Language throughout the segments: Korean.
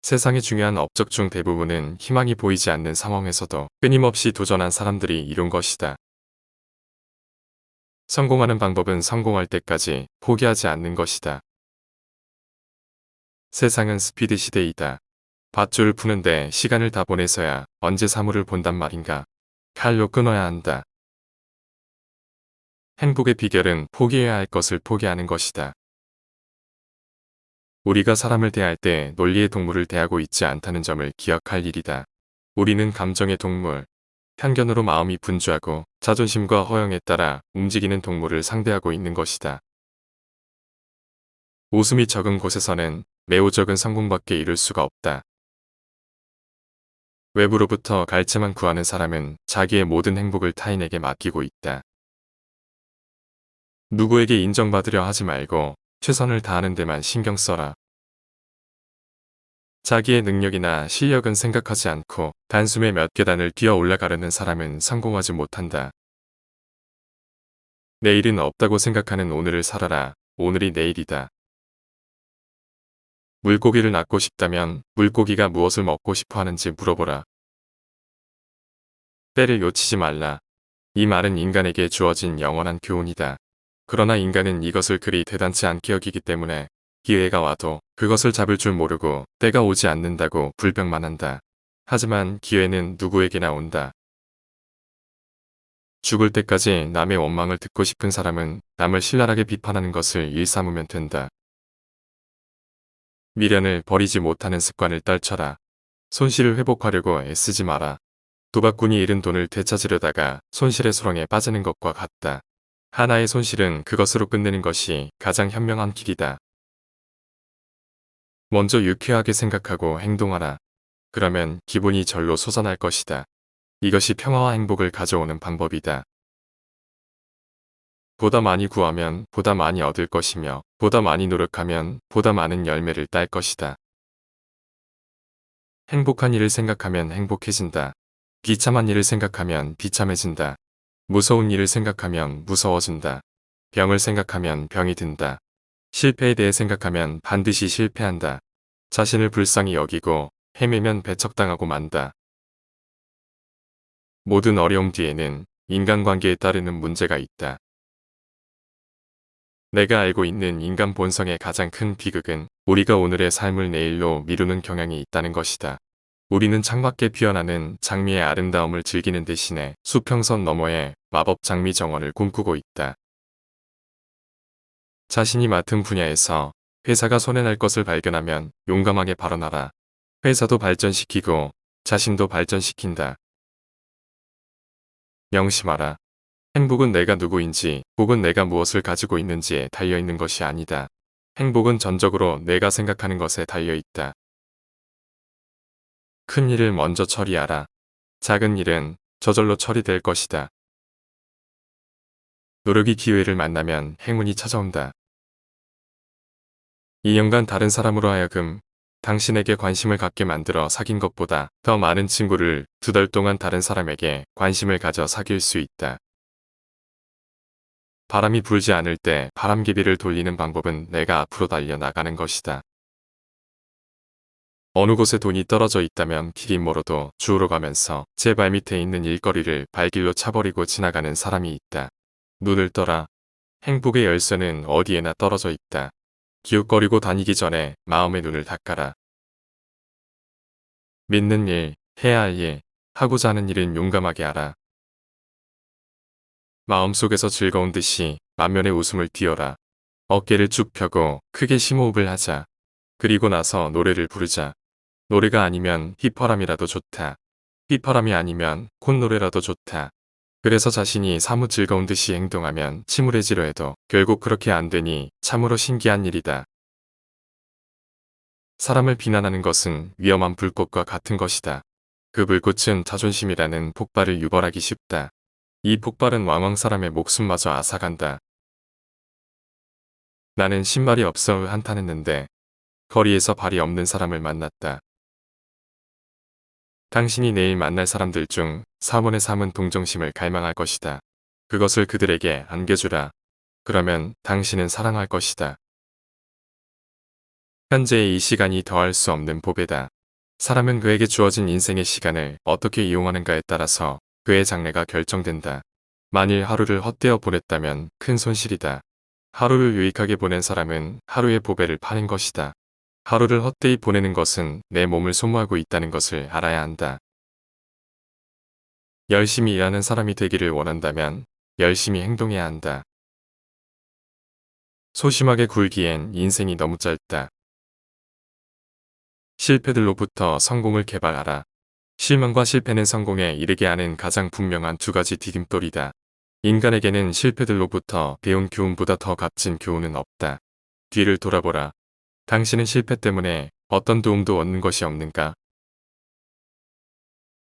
세상의 중요한 업적 중 대부분은 희망이 보이지 않는 상황에서도 끊임없이 도전한 사람들이 이룬 것이다. 성공하는 방법은 성공할 때까지 포기하지 않는 것이다. 세상은 스피드 시대이다. 밧줄 푸는데 시간을 다 보내서야 언제 사물을 본단 말인가. 칼로 끊어야 한다. 행복의 비결은 포기해야 할 것을 포기하는 것이다. 우리가 사람을 대할 때 논리의 동물을 대하고 있지 않다는 점을 기억할 일이다. 우리는 감정의 동물, 편견으로 마음이 분주하고 자존심과 허영에 따라 움직이는 동물을 상대하고 있는 것이다. 웃음이 적은 곳에서는 매우 적은 성공밖에 이룰 수가 없다. 외부로부터 갈채만 구하는 사람은 자기의 모든 행복을 타인에게 맡기고 있다. 누구에게 인정받으려 하지 말고 최선을 다하는 데만 신경 써라. 자기의 능력이나 실력은 생각하지 않고 단숨에 몇 계단을 뛰어 올라가려는 사람은 성공하지 못한다. 내일은 없다고 생각하는 오늘을 살아라. 오늘이 내일이다. 물고기를 낳고 싶다면 물고기가 무엇을 먹고 싶어 하는지 물어보라. 때를 놓치지 말라. 이 말은 인간에게 주어진 영원한 교훈이다. 그러나 인간은 이것을 그리 대단치 않게 여기기 때문에 기회가 와도 그것을 잡을 줄 모르고 때가 오지 않는다고 불평만 한다. 하지만 기회는 누구에게나 온다. 죽을 때까지 남의 원망을 듣고 싶은 사람은 남을 신랄하게 비판하는 것을 일삼으면 된다. 미련을 버리지 못하는 습관을 떨쳐라. 손실을 회복하려고 애쓰지 마라. 도박꾼이 잃은 돈을 되찾으려다가 손실의 수렁에 빠지는 것과 같다. 하나의 손실은 그것으로 끝내는 것이 가장 현명한 길이다. 먼저 유쾌하게 생각하고 행동하라. 그러면 기분이 절로 솟아날 것이다. 이것이 평화와 행복을 가져오는 방법이다. 보다 많이 구하면 보다 많이 얻을 것이며 보다 많이 노력하면 보다 많은 열매를 딸 것이다. 행복한 일을 생각하면 행복해진다. 비참한 일을 생각하면 비참해진다. 무서운 일을 생각하면 무서워진다. 병을 생각하면 병이 든다. 실패에 대해 생각하면 반드시 실패한다. 자신을 불쌍히 여기고 헤매면 배척당하고 만다. 모든 어려움 뒤에는 인간관계에 따르는 문제가 있다. 내가 알고 있는 인간 본성의 가장 큰 비극은 우리가 오늘의 삶을 내일로 미루는 경향이 있다는 것이다. 우리는 창밖에 피어나는 장미의 아름다움을 즐기는 대신에 수평선 너머에 마법 장미 정원을 꿈꾸고 있다. 자신이 맡은 분야에서 회사가 손해날 것을 발견하면 용감하게 발언하라. 회사도 발전시키고 자신도 발전시킨다. 명심하라. 행복은 내가 누구인지 혹은 내가 무엇을 가지고 있는지에 달려있는 것이 아니다. 행복은 전적으로 내가 생각하는 것에 달려있다. 큰 일을 먼저 처리하라. 작은 일은 저절로 처리될 것이다. 노력이 기회를 만나면 행운이 찾아온다. 2년간 다른 사람으로 하여금 당신에게 관심을 갖게 만들어 사귄 것보다 더 많은 친구를 2달 동안 다른 사람에게 관심을 가져 사귈 수 있다. 바람이 불지 않을 때 바람개비를 돌리는 방법은 내가 앞으로 달려나가는 것이다. 어느 곳에 돈이 떨어져 있다면 길이 멀어도 주우러 가면서 제 발밑에 있는 일거리를 발길로 차버리고 지나가는 사람이 있다. 눈을 떠라. 행복의 열쇠는 어디에나 떨어져 있다. 기웃거리고 다니기 전에 마음의 눈을 닦아라. 믿는 일, 해야 할 일, 하고자 하는 일은 용감하게 하라. 마음속에서 즐거운 듯이 만면의 웃음을 띄워라. 어깨를 쭉 펴고 크게 심호흡을 하자. 그리고 나서 노래를 부르자. 노래가 아니면 휘파람이라도 좋다. 휘파람이 아니면 콧노래라도 좋다. 그래서 자신이 사뭇 즐거운 듯이 행동하면 침울해지려 해도 결국 그렇게 안 되니 참으로 신기한 일이다. 사람을 비난하는 것은 위험한 불꽃과 같은 것이다. 그 불꽃은 자존심이라는 폭발을 유발하기 쉽다. 이 폭발은 왕왕 사람의 목숨마저 앗아간다. 나는 신발이 없어 한탄했는데 거리에서 발이 없는 사람을 만났다. 당신이 내일 만날 사람들 중 4분의 3은 동정심을 갈망할 것이다. 그것을 그들에게 안겨주라. 그러면 당신은 사랑할 것이다. 현재의 이 시간이 더할 수 없는 보배다. 사람은 그에게 주어진 인생의 시간을 어떻게 이용하는가에 따라서 그의 장래가 결정된다. 만일 하루를 헛되어 보냈다면 큰 손실이다. 하루를 유익하게 보낸 사람은 하루의 보배를 파는 것이다. 하루를 헛되이 보내는 것은 내 몸을 소모하고 있다는 것을 알아야 한다. 열심히 일하는 사람이 되기를 원한다면 열심히 행동해야 한다. 소심하게 굴기엔 인생이 너무 짧다. 실패들로부터 성공을 개발하라. 실망과 실패는 성공에 이르게 하는 가장 분명한 두 가지 디딤돌이다. 인간에게는 실패들로부터 배운 교훈보다 더 값진 교훈은 없다. 뒤를 돌아보라. 당신은 실패 때문에 어떤 도움도 얻는 것이 없는가?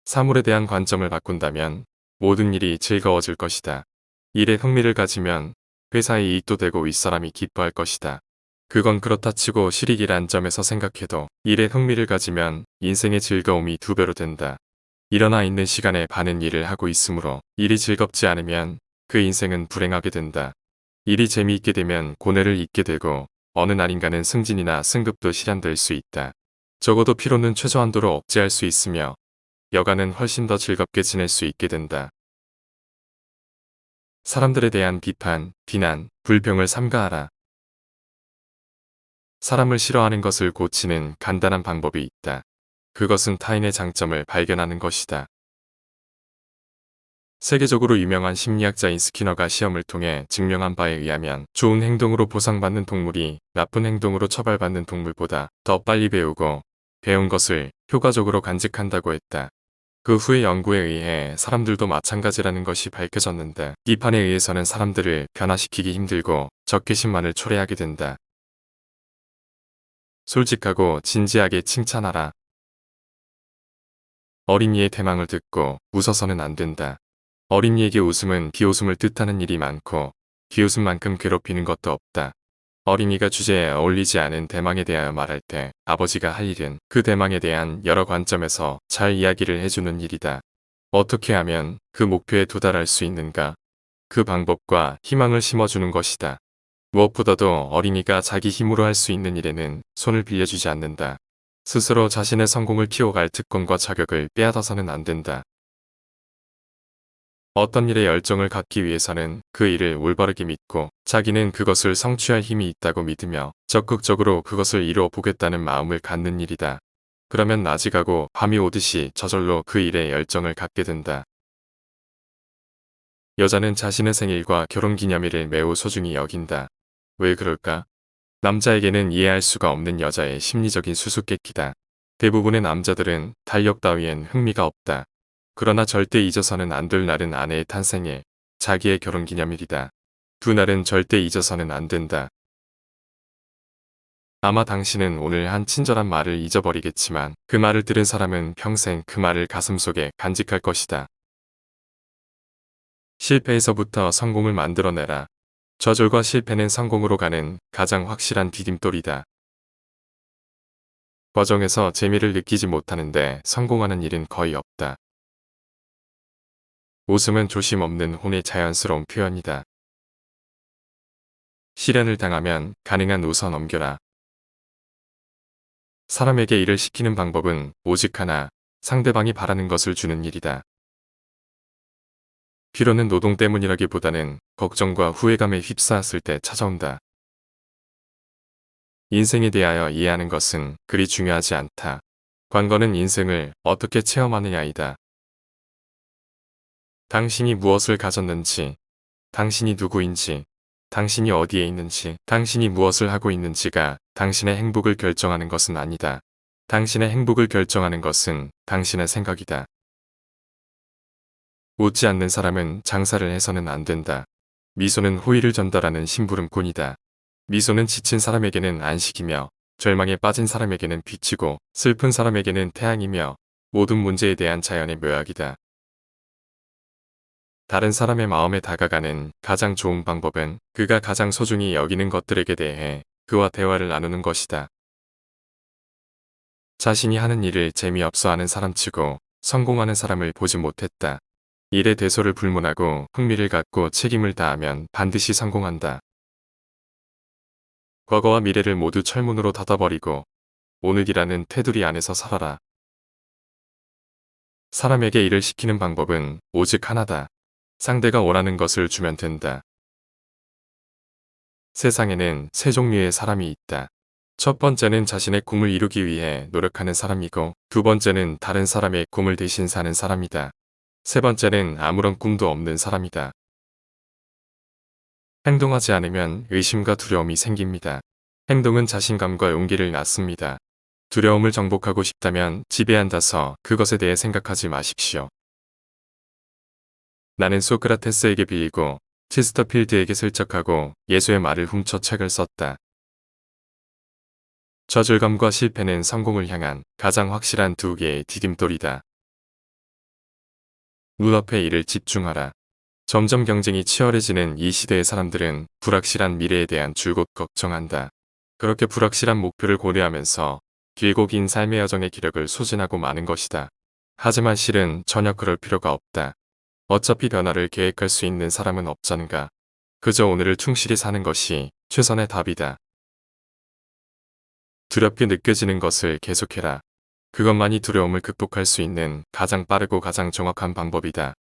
사물에 대한 관점을 바꾼다면 모든 일이 즐거워질 것이다. 일에 흥미를 가지면 회사의 이익도 되고 윗사람이 기뻐할 것이다. 그건 그렇다 치고 실익이란 점에서 생각해도 일에 흥미를 가지면 인생의 즐거움이 2배로 된다. 일어나 있는 시간에 반은 일을 하고 있으므로 일이 즐겁지 않으면 그 인생은 불행하게 된다. 일이 재미있게 되면 고뇌를 잊게 되고 어느 날인가는 승진이나 승급도 실현될 수 있다. 적어도 피로는 최소한도로 억제할 수 있으며 여가는 훨씬 더 즐겁게 지낼 수 있게 된다. 사람들에 대한 비판, 비난, 불평을 삼가하라. 사람을 싫어하는 것을 고치는 간단한 방법이 있다. 그것은 타인의 장점을 발견하는 것이다. 세계적으로 유명한 심리학자인 스키너가 시험을 통해 증명한 바에 의하면 좋은 행동으로 보상받는 동물이 나쁜 행동으로 처벌받는 동물보다 더 빨리 배우고 배운 것을 효과적으로 간직한다고 했다. 그 후의 연구에 의해 사람들도 마찬가지라는 것이 밝혀졌는데 비판에 의해서는 사람들을 변화시키기 힘들고 적개심만을 초래하게 된다. 솔직하고 진지하게 칭찬하라. 어린이의 대망을 듣고 웃어서는 안 된다. 어린이에게 웃음은 비웃음을 뜻하는 일이 많고 비웃음만큼 괴롭히는 것도 없다. 어린이가 주제에 어울리지 않은 대망에 대하여 말할 때 아버지가 할 일은 그 대망에 대한 여러 관점에서 잘 이야기를 해주는 일이다. 어떻게 하면 그 목표에 도달할 수 있는가? 그 방법과 희망을 심어주는 것이다. 무엇보다도 어린이가 자기 힘으로 할 수 있는 일에는 손을 빌려주지 않는다. 스스로 자신의 성공을 키워갈 특권과 자격을 빼앗아서는 안 된다. 어떤 일에 열정을 갖기 위해서는 그 일을 올바르게 믿고 자기는 그것을 성취할 힘이 있다고 믿으며 적극적으로 그것을 이루어 보겠다는 마음을 갖는 일이다. 그러면 낮이 가고 밤이 오듯이 저절로 그 일에 열정을 갖게 된다. 여자는 자신의 생일과 결혼기념일을 매우 소중히 여긴다. 왜 그럴까? 남자에게는 이해할 수가 없는 여자의 심리적인 수수께끼다. 대부분의 남자들은 달력 따위엔 흥미가 없다. 그러나 절대 잊어서는 안 될 날은 아내의 탄생일, 자기의 결혼기념일이다. 두 날은 절대 잊어서는 안 된다. 아마 당신은 오늘 한 친절한 말을 잊어버리겠지만 그 말을 들은 사람은 평생 그 말을 가슴속에 간직할 것이다. 실패에서부터 성공을 만들어내라. 좌절과 실패는 성공으로 가는 가장 확실한 디딤돌이다. 과정에서 재미를 느끼지 못하는데 성공하는 일은 거의 없다. 웃음은 조심 없는 혼의 자연스러운 표현이다. 시련을 당하면 가능한 웃어 넘겨라. 사람에게 일을 시키는 방법은 오직 하나, 상대방이 바라는 것을 주는 일이다. 피로는 노동 때문이라기보다는 걱정과 후회감에 휩싸였을 때 찾아온다. 인생에 대하여 이해하는 것은 그리 중요하지 않다. 관건은 인생을 어떻게 체험하느냐이다. 당신이 무엇을 가졌는지, 당신이 누구인지, 당신이 어디에 있는지, 당신이 무엇을 하고 있는지가 당신의 행복을 결정하는 것은 아니다. 당신의 행복을 결정하는 것은 당신의 생각이다. 웃지 않는 사람은 장사를 해서는 안 된다. 미소는 호의를 전달하는 심부름꾼이다. 미소는 지친 사람에게는 안식이며 절망에 빠진 사람에게는 빛이고 슬픈 사람에게는 태양이며 모든 문제에 대한 자연의 묘약이다. 다른 사람의 마음에 다가가는 가장 좋은 방법은 그가 가장 소중히 여기는 것들에게 대해 그와 대화를 나누는 것이다. 자신이 하는 일을 재미없어 하는 사람치고 성공하는 사람을 보지 못했다. 일에 대소를 불문하고 흥미를 갖고 책임을 다하면 반드시 성공한다. 과거와 미래를 모두 철문으로 닫아버리고 오늘이라는 테두리 안에서 살아라. 사람에게 일을 시키는 방법은 오직 하나다. 상대가 원하는 것을 주면 된다. 세상에는 세 종류의 사람이 있다. 첫 번째는 자신의 꿈을 이루기 위해 노력하는 사람이고, 두 번째는 다른 사람의 꿈을 대신 사는 사람이다. 세 번째는 아무런 꿈도 없는 사람이다. 행동하지 않으면 의심과 두려움이 생깁니다. 행동은 자신감과 용기를 낳습니다. 두려움을 정복하고 싶다면 집에 앉아서 그것에 대해 생각하지 마십시오. 나는 소크라테스에게 빌리고 치스터필드에게 슬쩍하고 예수의 말을 훔쳐 책을 썼다. 좌절감과 실패는 성공을 향한 가장 확실한 두 개의 디딤돌이다. 눈앞의 일을 집중하라. 점점 경쟁이 치열해지는 이 시대의 사람들은 불확실한 미래에 대한 줄곧 걱정한다. 그렇게 불확실한 목표를 고려하면서 길고 긴 삶의 여정의 기력을 소진하고 마는 것이다. 하지만 실은 전혀 그럴 필요가 없다. 어차피 변화를 계획할 수 있는 사람은 없잖가. 그저 오늘을 충실히 사는 것이 최선의 답이다. 두렵게 느껴지는 것을 계속해라. 그것만이 두려움을 극복할 수 있는 가장 빠르고 가장 정확한 방법이다.